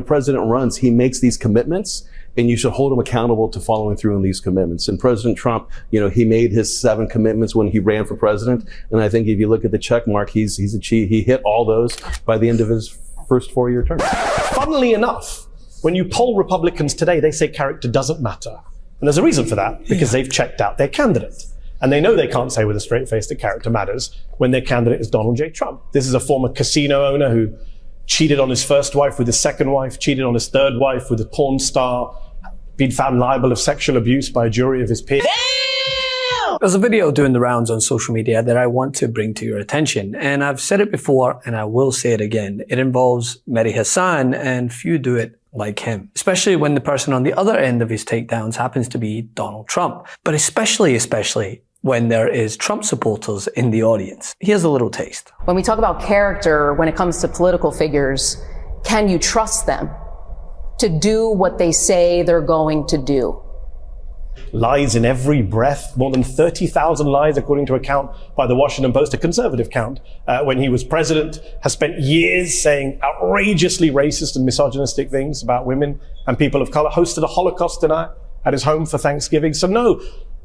The president runs, he makes these commitments, and you should hold him accountable to following through on these commitments. And President Trump, he made his 7 commitments when he ran for president. And I think if you look at the check mark, he hit all those by the end of his first 4-year term. Funnily enough, when you poll Republicans today, they say character doesn't matter. And there's a reason for that, because they've checked out their candidate. And they know they can't say with a straight face that character matters when their candidate is Donald J. Trump. This is a former casino owner who cheated on his first wife with his second wife, cheated on his third wife with a porn star, been found liable of sexual abuse by a jury of his peers. There's a video doing the rounds on social media that I want to bring to your attention. And I've said it before, and I will say it again. It involves Mehdi Hasan, and few do it like him, especially when the person on the other end of his takedowns happens to be Donald Trump, but especially when there is Trump supporters in the audience. Here's a little taste. When we talk about character, when it comes to political figures, can you trust them to do what they say they're going to do? Lies in every breath, more than 30,000 lies according to a count by the Washington Post, a conservative count, when he was president, has spent years saying outrageously racist and misogynistic things about women and people of color, hosted a Holocaust dinner at his home for Thanksgiving. So no,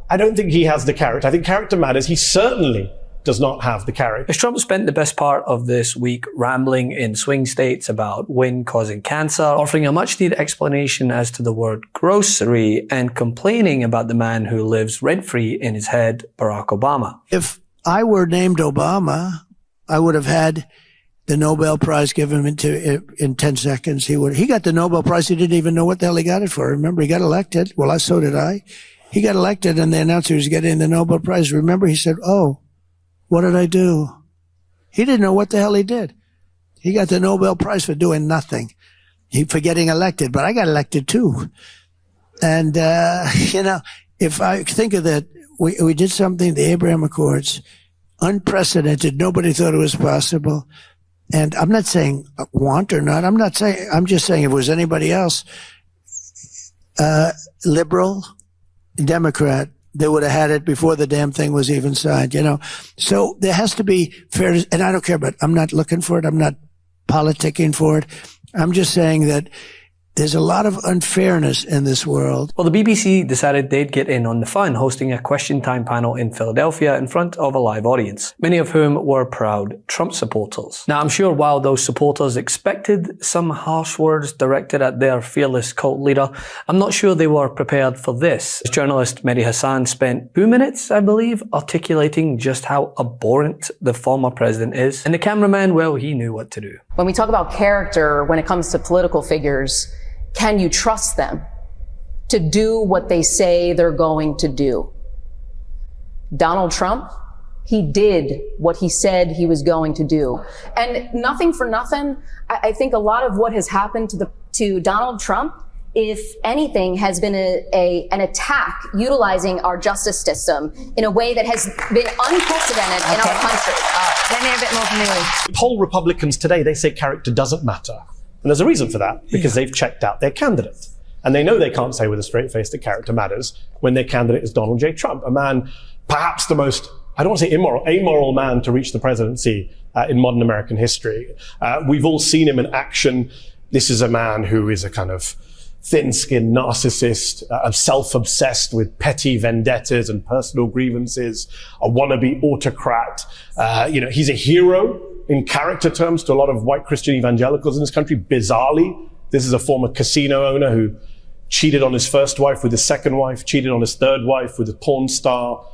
I don't think he has the character. I think character matters. He certainly does not have the character. As Trump spent the best part of this week rambling in swing states about wind causing cancer, offering a much-needed explanation as to the word grocery, and complaining about the man who lives rent-free in his head, Barack Obama. If I were named Obama, I would have had the Nobel Prize given in 10 seconds. He got the Nobel Prize. He didn't even know what the hell he got it for. Remember, he got elected. Well, so did I. He got elected and they announced he was getting the Nobel Prize. Remember, he said, "Oh, what did I do?" He didn't know what the hell he did. He got the Nobel Prize for doing nothing. For getting elected, but I got elected too. And, if I think of that, we did something, the Abraham Accords, unprecedented. Nobody thought it was possible. And I'm not saying want or not. I'm just saying if it was anybody else, liberal, Democrat, they would have had it before the damn thing was even signed, So there has to be fair, and I don't care, but I'm not looking for it. I'm not politicking for it. I'm just saying that there's a lot of unfairness in this world. Well, the BBC decided they'd get in on the fun, hosting a question time panel in Philadelphia in front of a live audience, many of whom were proud Trump supporters. Now, I'm sure while those supporters expected some harsh words directed at their fearless cult leader, I'm not sure they were prepared for this. Journalist Mehdi Hasan spent 2 minutes, I believe, articulating just how abhorrent the former president is. And the cameraman, well, he knew what to do. When we talk about character, when it comes to political figures, can you trust them to do what they say they're going to do? Donald Trump, he did what he said he was going to do. And nothing for nothing, I think a lot of what has happened to Donald Trump, if anything, has been an attack utilizing our justice system in a way that has been unprecedented in our country. Let me hear a bit more from you. Poll Republicans today, they say character doesn't matter. And there's a reason for that, because they've checked out their candidate. And they know they can't say with a straight face that character matters when their candidate is Donald J. Trump, a man, perhaps the most, I don't want to say amoral man to reach the presidency in modern American history. We've all seen him in action. This is a man who is a kind of thin-skinned narcissist, self-obsessed with petty vendettas and personal grievances, a wannabe autocrat. He's a hero in character terms to a lot of white Christian evangelicals in this country. Bizarrely, this is a former casino owner who cheated on his first wife with his second wife, cheated on his third wife with a porn star,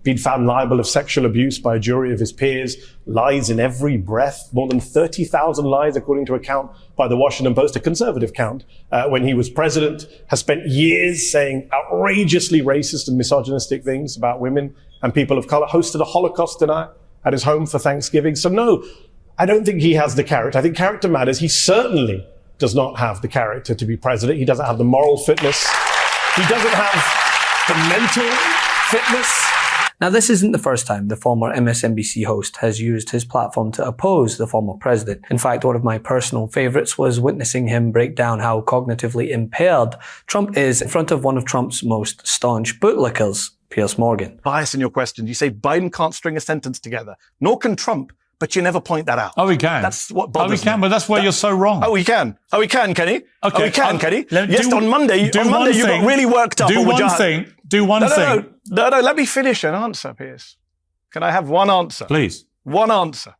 been found liable of sexual abuse by a jury of his peers, lies in every breath, more than 30,000 lies according to a count by the Washington Post, a conservative count, when he was president, has spent years saying outrageously racist and misogynistic things about women and people of color, hosted a Holocaust dinner at his home for Thanksgiving. So no, I don't think he has the character. I think character matters. He certainly does not have the character to be president. He doesn't have the moral fitness. He doesn't have the mental fitness. Now, this isn't the first time the former MSNBC host has used his platform to oppose the former president. In fact, one of my personal favorites was witnessing him break down how cognitively impaired Trump is in front of one of Trump's most staunch bootlickers, Piers Morgan. Bias in your question. You say Biden can't string a sentence together, nor can Trump, but you never point that out. Oh, we can. That's what bothers me. Oh, we can, but that's where you're so wrong. Oh, we can. Oh, we can, Kenny. Okay. Oh, we can, Kenny. Yes, on Monday you got really worked up. Do one thing. No, let me finish an answer, Piers. Can I have one answer? Please. One answer.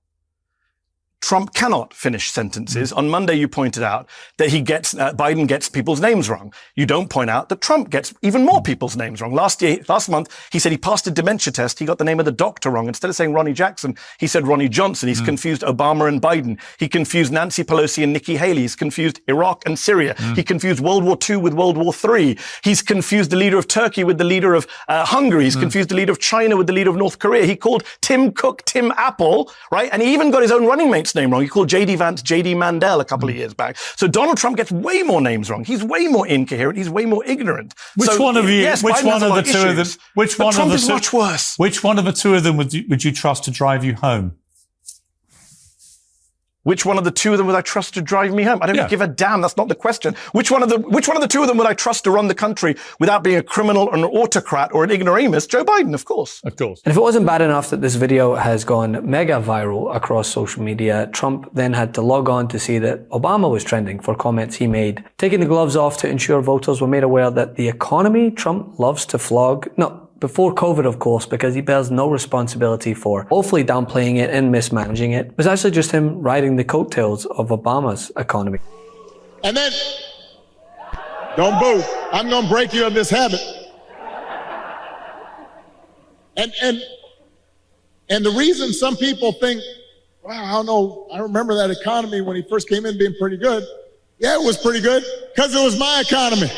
Trump cannot finish sentences. On Monday, you pointed out that Biden gets people's names wrong. You don't point out that Trump gets even more people's names wrong. Last month, he said he passed a dementia test. He got the name of the doctor wrong. Instead of saying Ronnie Jackson, he said Ronnie Johnson. He's confused Obama and Biden. He confused Nancy Pelosi and Nikki Haley. He's confused Iraq and Syria. He confused World War II with World War III. He's confused the leader of Turkey with the leader of Hungary. He's confused the leader of China with the leader of North Korea. He called Tim Cook Tim Apple, right? And he even got his own running mate's name wrong. He called J.D. Vance J.D. Mandel a couple of years back. So Donald Trump gets way more names wrong. He's way more incoherent. He's way more ignorant. Which one of the two of them? Which one Trump is much worse. Which one of the two of them would you trust to drive you home? Which one of the two of them would I trust to drive me home? I don't give a damn. That's not the question. Which one of the two of them would I trust to run the country without being a criminal, an autocrat, or an ignoramus? Joe Biden, of course. Of course. And if it wasn't bad enough that this video has gone mega viral across social media, Trump then had to log on to see that Obama was trending for comments he made, taking the gloves off to ensure voters were made aware that the economy Trump loves to flog. No. Before COVID, of course, because he bears no responsibility for hopefully downplaying it and mismanaging it. It was actually just him riding the coattails of Obama's economy. And then, don't boo. I'm going to break you of this habit. And the reason some people think, wow, I don't know, I remember that economy when he first came in being pretty good. Yeah, it was pretty good because it was my economy.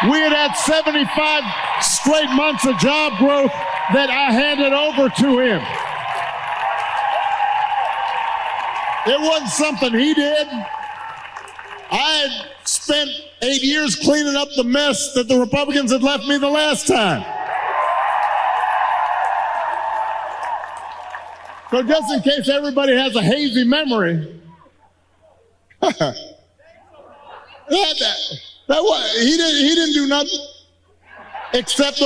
We had 75 straight months of job growth that I handed over to him. It wasn't something he did. I had spent 8 years cleaning up the mess that the Republicans had left me the last time. So just in case everybody has a hazy memory, he didn't do nothing except